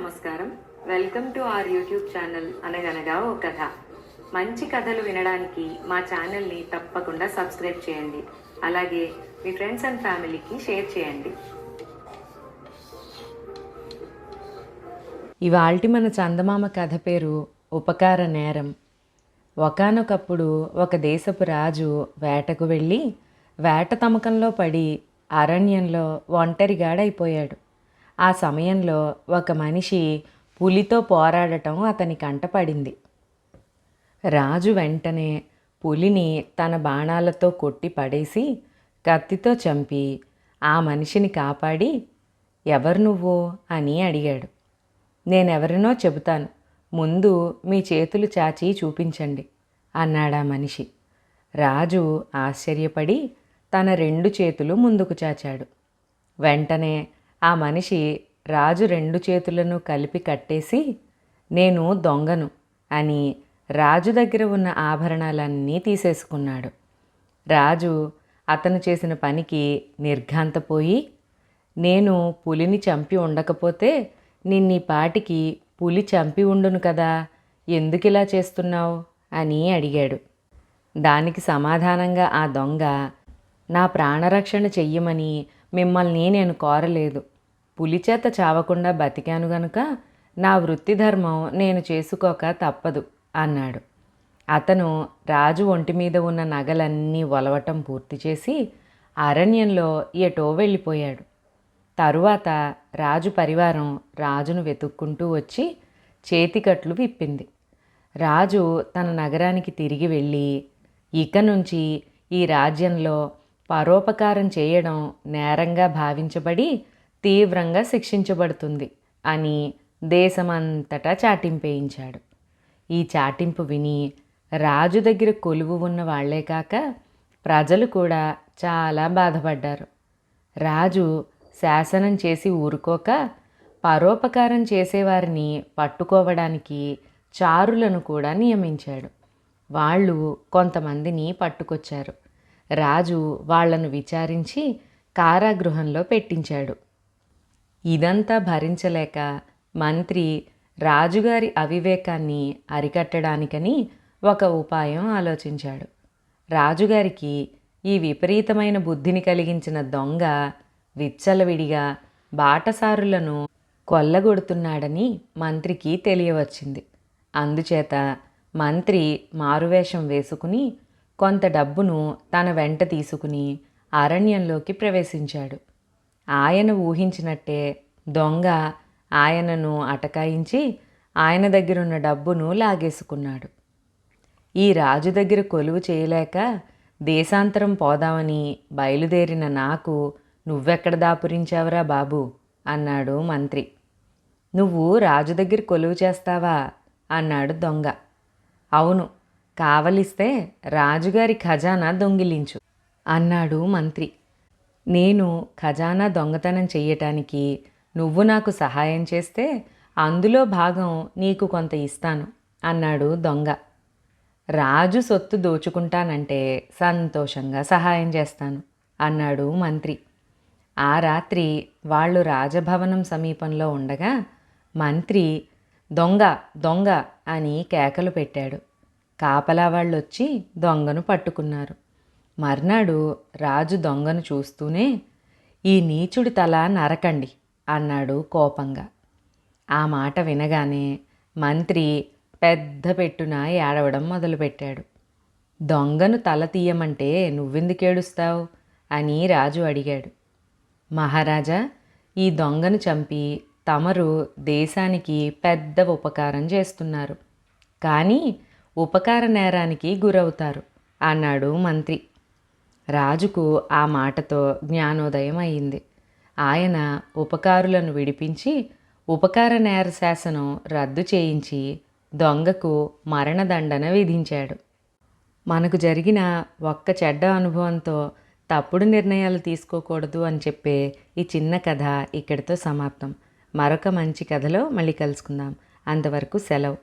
నమస్కారం. Welcome to our YouTube channel అనగనగా ఓ కథ. మంచి కథలు వినడానికి మా ఛానల్ని తప్పకుండా సబ్స్క్రైబ్ చేయండి. అలాగే మీ ఫ్రెండ్స్ అండ్ ఫ్యామిలీకి షేర్ చేయండి. ఇవాల్టి మన చందమామ కథ పేరు ఉపకార నేరం. ఒకానొకప్పుడు ఒక దేశపు రాజు వేటకు వెళ్ళి వేట తమకంలో పడి అరణ్యంలో ఒంటరిగాడైపోయాడు. ఆ సమయంలో ఒక మనిషి పులితో పోరాడటం అతని కంటపడింది. రాజు వెంటనే పులిని తన బాణాలతో కొట్టి పడేసి కత్తితో చంపి ఆ మనిషిని కాపాడి, ఎవరు నువ్వు అని అడిగాడు. నేనెవరినో చెబుతాను, ముందు మీ చేతులు చాచి చూపించండి అన్నాడా మనిషి. రాజు ఆశ్చర్యపడి తన 2 చేతులు ముందుకు చాచాడు. వెంటనే ఆ మనిషి రాజు 2 చేతులను కలిపి కట్టేసి, నేను దొంగను అని రాజు దగ్గర ఉన్న ఆభరణాలన్నీ తీసేసుకున్నాడు. రాజు అతను చేసిన పనికి నిర్ఘాంతపోయి, నేను పులిని చంపి ఉండకపోతే నిన్నీ పాటికి పులి చంపి ఉండును కదా, ఎందుకిలా చేస్తున్నావు అని అడిగాడు. దానికి సమాధానంగా ఆ దొంగ, నా ప్రాణరక్షణ చెయ్యమని మిమ్మల్ని నేను కోరలేదు. పులిచేత చావకుండా బతికాను గనుక నా వృత్తి ధర్మం నేను చేసుకోక తప్పదు అన్నాడు. అతను రాజు ఒంటి మీద ఉన్న నగలన్నీ ఒలవటం పూర్తి చేసి అరణ్యంలో ఎటో వెళ్ళిపోయాడు. తరువాత రాజు పరివారం రాజును వెతుక్కుంటూ వచ్చి చేతికట్లు విప్పింది. రాజు తన నగరానికి తిరిగి వెళ్ళి, ఇక నుంచి ఈ రాజ్యంలో పరోపకారం చేయడం నేరంగా భావించబడి తీవ్రంగా శిక్షించబడుతుంది అని దేశమంతటా చాటింపేయించాడు. ఈ చాటింపు విని రాజు దగ్గర కొలువు ఉన్న వాళ్లే కాక ప్రజలు కూడా చాలా బాధపడ్డారు. రాజు శాసనం చేసి ఊరుకోక పరోపకారం చేసేవారిని పట్టుకోవడానికి చారులను కూడా నియమించాడు. వాళ్ళు కొంతమందిని పట్టుకొచ్చారు. రాజు వాళ్లను విచారించి కారాగృహంలో పెట్టించాడు. ఇదంతా భరించలేక మంత్రి రాజుగారి అవివేకాన్ని అరికట్టడానికని ఒక ఉపాయం ఆలోచించాడు. రాజుగారికి ఈ విపరీతమైన బుద్ధిని కలిగించిన దొంగ విచ్చలవిడిగా బాటసారులను కొల్లగొడుతున్నాడని మంత్రికి తెలియవచ్చింది. అందుచేత మంత్రి మారువేషం వేసుకుని కొంత డబ్బును తన వెంట తీసుకుని అరణ్యంలోకి ప్రవేశించాడు. ఆయన ఊహించినట్టే దొంగ ఆయనను అటకాయించి ఆయన దగ్గరున్న డబ్బును లాగేసుకున్నాడు. ఈ రాజు దగ్గర కొలువు చేయలేక దేశాంతరం పోదామని బయలుదేరిన నాకు నువ్వెక్కడ దాపురించావురా బాబు అన్నాడు మంత్రి. నువ్వు రాజు దగ్గర కొలువు చేస్తావా అన్నాడు దొంగ. అవును, కావలిస్తే రాజుగారి ఖజానా దొంగిలించు అన్నాడు మంత్రి. నేను ఖజానా దొంగతనం చెయ్యటానికి నువ్వు నాకు సహాయం చేస్తే అందులో భాగం నీకు కొంత ఇస్తాను అన్నాడు దొంగ. రాజు సొత్తు దోచుకుంటానంటే సంతోషంగా సహాయం చేస్తాను అన్నాడు మంత్రి. ఆ రాత్రి వాళ్ళు రాజభవనం సమీపంలో ఉండగా మంత్రి దొంగ దొంగ అని కేకలు పెట్టాడు. కాపలా వాళ్ళొచ్చి దొంగను పట్టుకున్నారు. మర్నాడు రాజు దొంగను చూస్తూనే, ఈ నీచుడి తల నరకండి అన్నాడు కోపంగా. ఆ మాట వినగానే మంత్రి పెద్ద పెట్టున ఏడవడం మొదలుపెట్టాడు. దొంగను తల తీయమంటే నువ్వెందుకేడుస్తావు అని రాజు అడిగాడు. మహారాజా, ఈ దొంగను చంపి తమరు దేశానికి పెద్ద ఉపకారం చేస్తున్నారు, కానీ ఉపకార నేరానికి గురవుతారు అన్నాడు మంత్రి. రాజుకు ఆ మాటతో జ్ఞానోదయం అయింది. ఆయన ఉపకారులను విడిపించి ఉపకార నేర శాసనం రద్దు చేయించి దొంగకు మరణదండన విధించాడు. మనకు జరిగిన ఒక్క చెడ్డ అనుభవంతో తప్పుడు నిర్ణయాలు తీసుకోకూడదు అని చెప్పే ఈ చిన్న కథ ఇక్కడితో సమాప్తం. మరొక మంచి కథలో మళ్ళీ కలుసుకుందాం. అంతవరకు సెలవు.